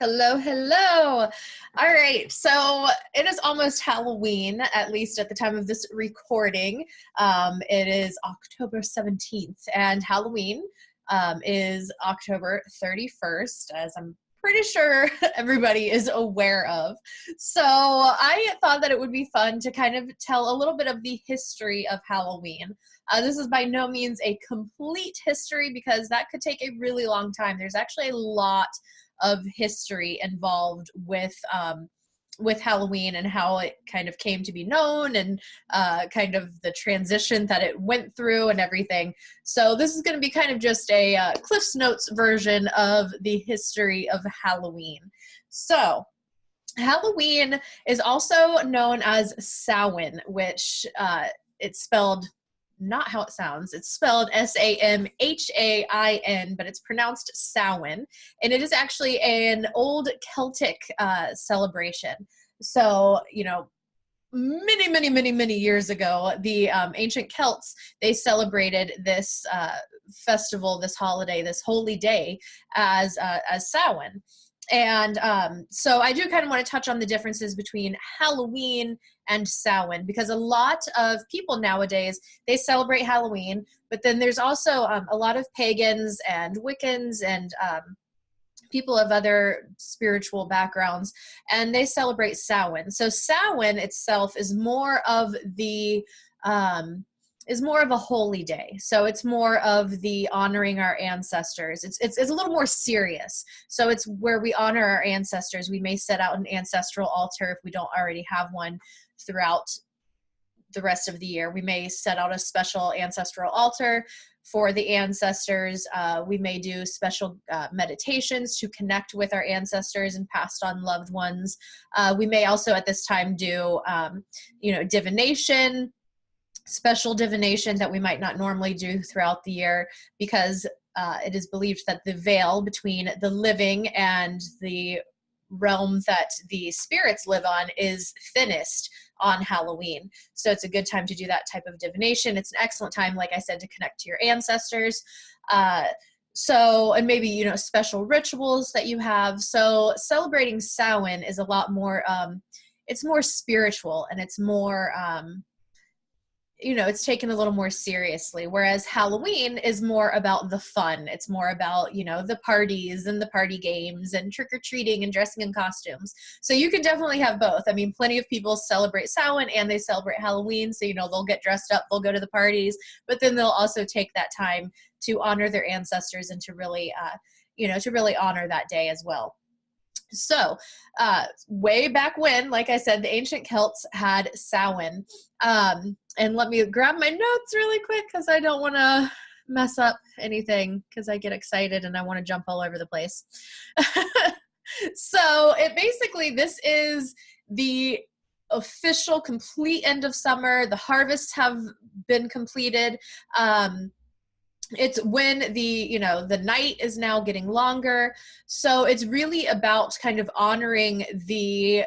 Hello, hello. All right, so it is almost Halloween, at least at the time of this recording. It is October 17th, and Halloween is October 31st, as I'm pretty sure everybody is aware of. So I thought that it would be fun to kind of tell a little bit of the history of Halloween. This is by no means a complete history because that could take a really long time. There's actually a lot of history involved with Halloween and how it kind of came to be known and kind of the transition that it went through and everything. So this is going to be kind of just a Cliff's Notes version of the history of Halloween. So Halloween is also known as Samhain, which it's spelled not how it sounds. It's spelled Samhain, but it's pronounced Samhain, and it is actually an old Celtic celebration. So, many years ago, the ancient Celts, they celebrated this festival, this holiday, this holy day as Samhain. And so I do kind of want to touch on the differences between Halloween and Samhain, because a lot of people nowadays, they celebrate Halloween, but then there's also a lot of pagans and Wiccans and people of other spiritual backgrounds, and they celebrate Samhain. So Samhain itself is more of a holy day. So it's more of the honoring our ancestors. It's a little more serious. So it's where we honor our ancestors. We may set out an ancestral altar if we don't already have one throughout the rest of the year. We may set out a special ancestral altar for the ancestors. We may do special meditations to connect with our ancestors and passed on loved ones. We may also at this time do, divination, special divination that we might not normally do throughout the year, because it is believed that the veil between the living and the realm that the spirits live on is thinnest on Halloween. So it's a good time to do that type of divination. It's an excellent time, like I said, to connect to your ancestors. And maybe, special rituals that you have. So celebrating Samhain is a lot more, it's more spiritual, and it's more, it's taken a little more seriously, whereas Halloween is more about the fun. It's more about, the parties and the party games and trick-or-treating and dressing in costumes. So you can definitely have both. I mean, plenty of people celebrate Samhain and they celebrate Halloween. So, they'll get dressed up, they'll go to the parties, but then they'll also take that time to honor their ancestors and to really honor that day as well. So way back when, like I said, the ancient Celts had Samhain. And let me grab my notes really quick because I don't want to mess up anything because I get excited and I want to jump all over the place. So this is the official complete end of summer. The harvests have been completed. It's when the night is now getting longer. So it's really about kind of honoring the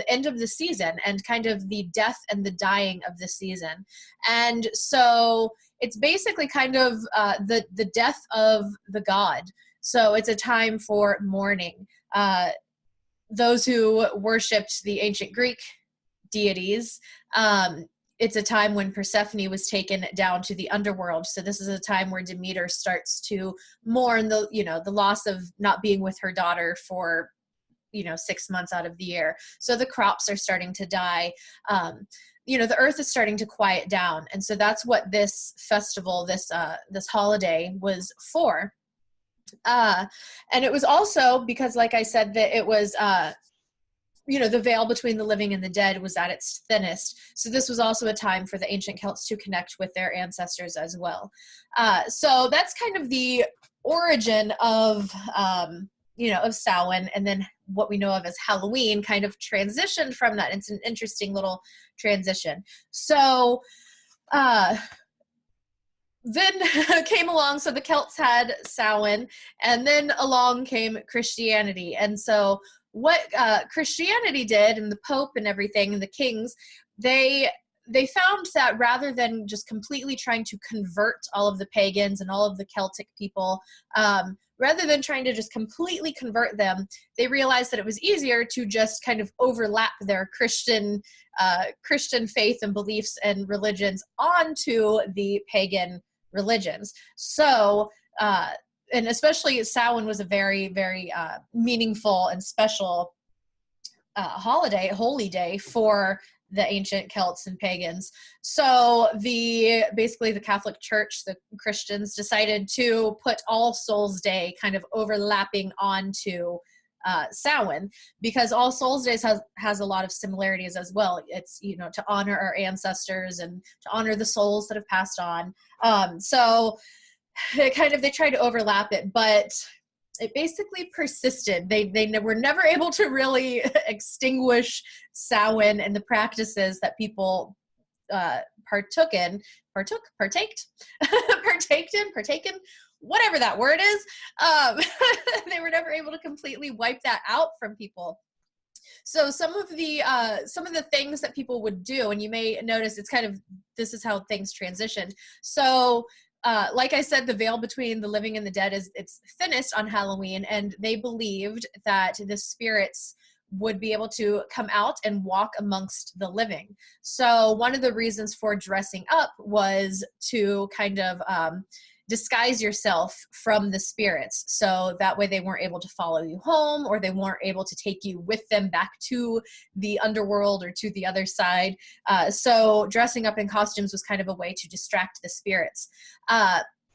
end of the season and kind of the death and the dying of the season. And so it's basically kind of the death of the god. So it's a time for mourning. Those who worshipped the ancient Greek deities, it's a time when Persephone was taken down to the underworld. So this is a time where Demeter starts to mourn the loss of not being with her daughter for, 6 months out of the year. So the crops are starting to die. The earth is starting to quiet down. And so that's what this festival, this holiday was for. And it was also because, like I said, that it was, the veil between the living and the dead was at its thinnest. So this was also a time for the ancient Celts to connect with their ancestors as well. So that's kind of the origin of Samhain, and then what we know of as Halloween kind of transitioned from that. It's an interesting little transition. So then came along, so the Celts had Samhain, and then along came Christianity. And so what Christianity did, and the Pope and everything, and the kings, they they found that rather than just completely trying to convert all of the pagans and all of the Celtic people, rather than trying to just completely convert them, they realized that it was easier to just kind of overlap their Christian faith and beliefs and religions onto the pagan religions. So, and especially Samhain was a very, very meaningful and special holy day for the ancient Celts and pagans. So basically the Catholic Church, the Christians, decided to put All Souls Day kind of overlapping onto Samhain, because All Souls Days has a lot of similarities as well. It's, to honor our ancestors and to honor the souls that have passed on. So they tried to overlap it, but it basically persisted. They were never able to really extinguish Samhain and the practices that people partaken, whatever that word is. They were never able to completely wipe that out from people. So some of the things that people would do, and you may notice this is how things transitioned. So like I said, the veil between the living and the dead it's thinnest on Halloween, and they believed that the spirits would be able to come out and walk amongst the living. So one of the reasons for dressing up was to kind of disguise yourself from the spirits. So that way they weren't able to follow you home, or they weren't able to take you with them back to the underworld or to the other side. So dressing up in costumes was kind of a way to distract the spirits.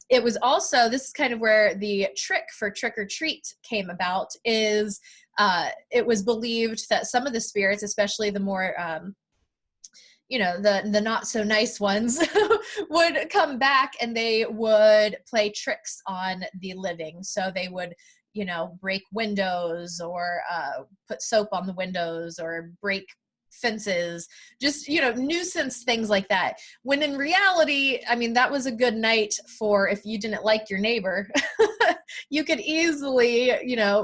It was also, this is kind of where the trick for trick or treat came about, is it was believed that some of the spirits, especially the more the not so nice ones, would come back and they would play tricks on the living. So they would, break windows, or put soap on the windows, or break fences, just, nuisance things like that. When in reality, I mean, that was a good night for, if you didn't like your neighbor, you could easily,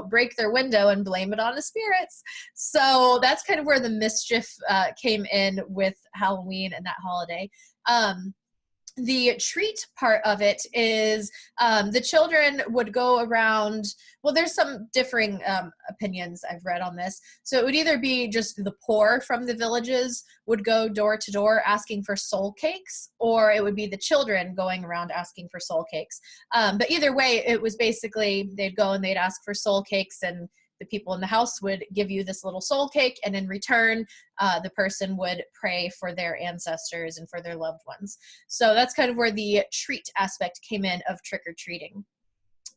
break their window and blame it on the spirits. So that's kind of where the mischief came in with Halloween and that holiday. The treat part of it is the children would go around. Well, there's some differing opinions I've read on this. So it would either be just the poor from the villages would go door to door asking for soul cakes, or it would be the children going around asking for soul cakes. But either way, it was basically they'd go and they'd ask for soul cakes, and the people in the house would give you this little soul cake, and in return, the person would pray for their ancestors and for their loved ones. So that's kind of where the treat aspect came in of trick-or-treating.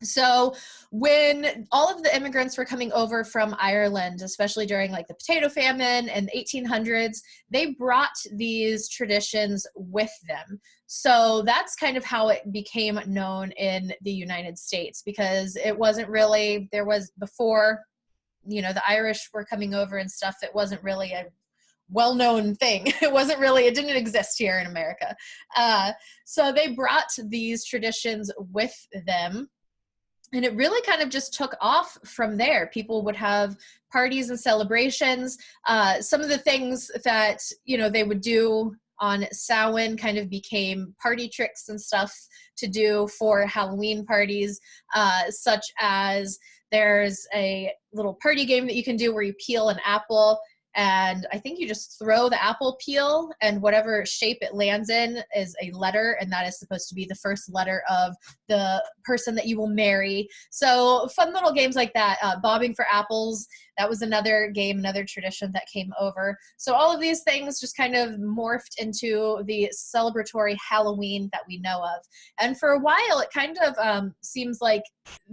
So when all of the immigrants were coming over from Ireland, especially during like the potato famine and the 1800s, they brought these traditions with them. So that's kind of how it became known in the United States, because it wasn't really, there was before, the Irish were coming over and stuff, it wasn't really a well-known thing. It didn't exist here in America. So they brought these traditions with them. And it really kind of just took off from there. People would have parties and celebrations. Some of the things that, they would do on Samhain kind of became party tricks and stuff to do for Halloween parties, such as there's a little party game that you can do where you peel an apple, and I think you just throw the apple peel, and whatever shape it lands in is a letter, and that is supposed to be the first letter of the person that you will marry. So fun little games like that. Bobbing for apples, that was another game, another tradition that came over. So all of these things just kind of morphed into the celebratory Halloween that we know of. And for a while, it kind of seems like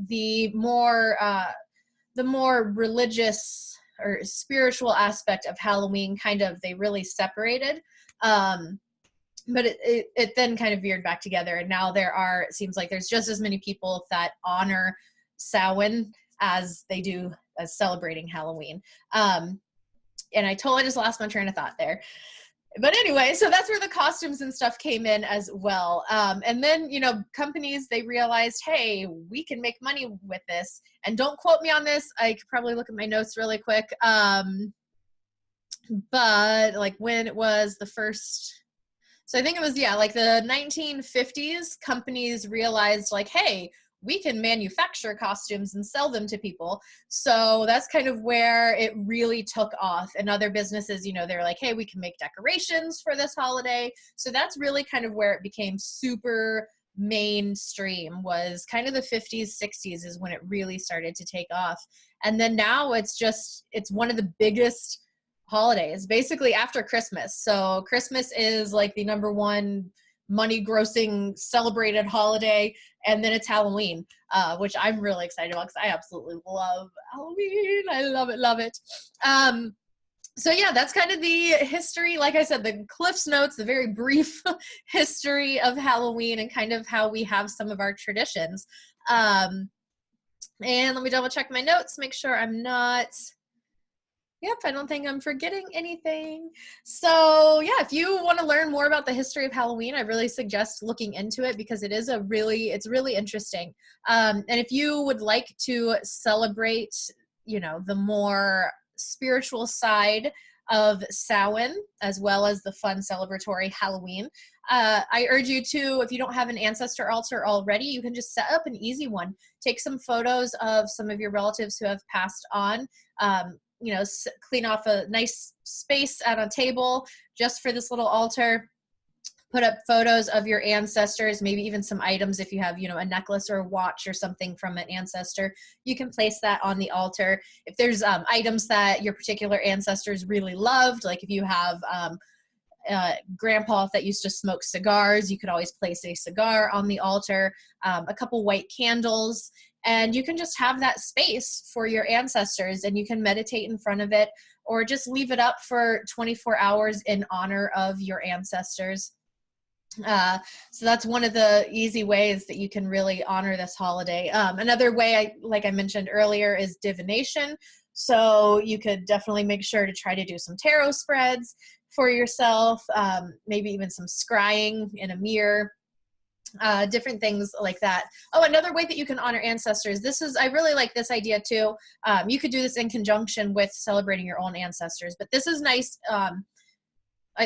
the more religious or spiritual aspect of Halloween they really separated. But it then kind of veered back together. And now it seems like there's just as many people that honor Samhain as they do as celebrating Halloween. And I totally just lost my train of thought there. But anyway, so that's where the costumes and stuff came in as well. And then, companies, they realized, hey, we can make money with this. And don't quote me on this. I could probably look at my notes really quick. But like when it was the first So I think it was, yeah, like the 1950s, companies realized like, hey, we can manufacture costumes and sell them to people. So that's kind of where it really took off. And other businesses, you know, they're like, hey, we can make decorations for this holiday. So that's really kind of where it became super mainstream, was kind of the 50s, 60s is when it really started to take off. And then now it's one of the biggest holidays, basically after Christmas. So Christmas is like the number one money grossing celebrated holiday, and then it's Halloween, which I'm really excited about because I absolutely love Halloween. I love it. So yeah, that's kind of the history. Like I said, the Cliff's Notes, the very brief history of Halloween and kind of how we have some of our traditions. And let me double check my notes, make sure I'm not... Yep, I don't think I'm forgetting anything. So yeah, if you want to learn more about the history of Halloween, I really suggest looking into it because it's really interesting. And if you would like to celebrate, you know, the more spiritual side of Samhain, as well as the fun celebratory Halloween, I urge you to, if you don't have an ancestor altar already, you can just set up an easy one. Take some photos of some of your relatives who have passed on. You know, clean off a nice space at a table just for this little altar. Put up photos of your ancestors, maybe even some items. If you have, you know, a necklace or a watch or something from an ancestor, you can place that on the altar. If there's items that your particular ancestors really loved, like if you have grandpa that used to smoke cigars, you could always place a cigar on the altar, a couple white candles, and you can just have that space for your ancestors, and you can meditate in front of it or just leave it up for 24 hours in honor of your ancestors. So that's one of the easy ways that you can really honor this holiday. Another way, like I mentioned earlier, is divination. So you could definitely make sure to try to do some tarot spreads for yourself, maybe even some scrying in a mirror. Different things like that. Oh, another way that you can honor ancestors. I really like this idea too. You could do this in conjunction with celebrating your own ancestors, but this is nice.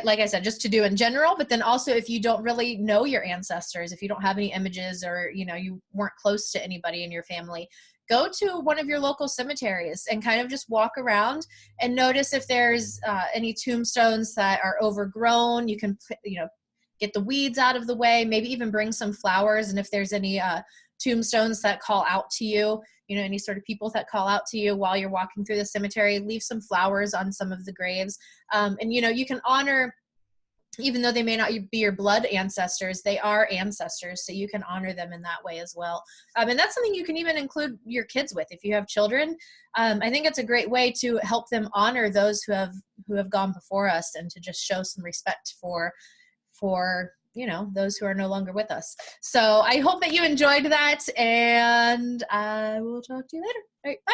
Like I said, just to do in general, but then also if you don't really know your ancestors, if you don't have any images or, you know, you weren't close to anybody in your family, go to one of your local cemeteries and kind of just walk around and notice if there's any tombstones that are overgrown. You can, you know, get the weeds out of the way, maybe even bring some flowers. And if there's any tombstones that call out to you, you know, any sort of people that call out to you while you're walking through the cemetery, leave some flowers on some of the graves. And, you know, you can honor, even though they may not be your blood ancestors, they are ancestors. So you can honor them in that way as well. And that's something you can even include your kids with. If you have children, I think it's a great way to help them honor those who have gone before us, and to just show some respect for, you know, those who are no longer with us. So I hope that you enjoyed that, and I will talk to you later. All right, bye.